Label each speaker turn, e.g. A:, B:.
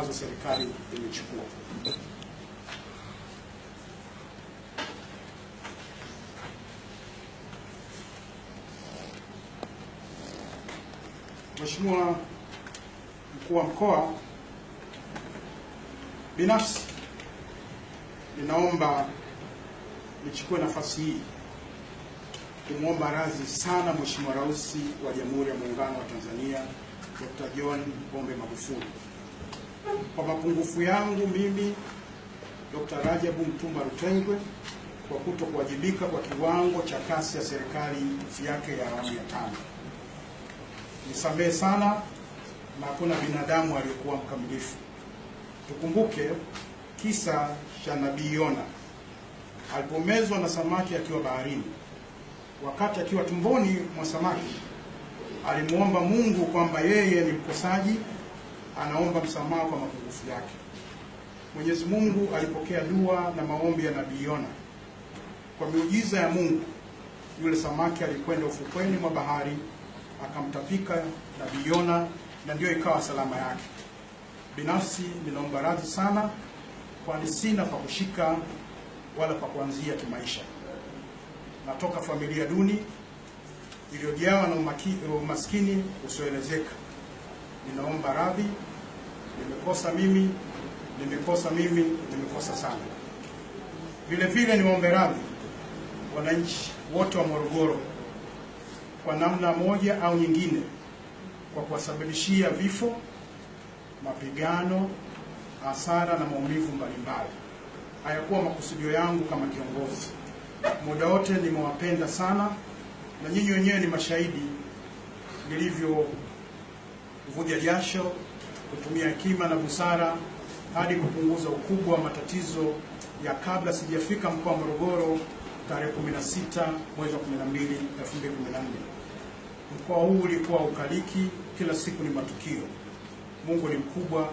A: ambazo serikali imechukua. Mheshimiwa Mkuu wa Mkoa, binafsi ninaomba nichukue nafasi hii kumwomba radhi sana Mheshimiwa Rais wa Jamhuri ya Muungano wa Tanzania Dr. John Pombe Magufuli kwa mapungufu yangu mimi Dr. Rajabu Mtumba Rutengwe kwa kutokuwajibika kwa kiwango cha kasi ya serikali yake ya awamu ya 5. Nisamehe sana, na hakuna binadamu aliyekuwa mkamilifu. Tukumbuke kisa cha Nabii Yona alipomezwa na samaki akiwa baharini. Wakati akiwa tumboni mwa samaki, alimuomba Mungu kwamba yeye ni mkosaji, anaomba msamaha kwa mapungufu yake. Mwenyezi Mungu alipokea dua na maombi ya Nabii Yona. Kwa miujiza ya Mungu, yule samaki alikwenda ufukweni mwa bahari, akamtapika Nabii Yona, na ndio ikawa salama yake. Binafsi ninaomba radhi sana, kwani sina pa kushika wala pa kuanzia kimaisha. Natoka familia duni iliyojawa na umaskini usioelezeka. Ninaomba radhi, nimekosa sana. Vile vile niombe radhi wananchi wote wa Morogoro kwa namna moja au nyingine kwa kuwasababishia vifo, mapigano, hasara na maumivu mbalimbali. Hayakuwa makusudio yangu kama kiongozi. Muda wote nimewapenda sana, na nyinyi wenyewe ni mashahidi nilivyovuja jasho kutumia hekima na busara hadi kupunguza ukubwa wa matatizo ya kabla sijafika mkoa wa Morogoro tarehe 16 mwezi wa 12 2014. Mkoa huu ulikuwa ukaliki, kila siku ni matukio. Mungu ni mkubwa.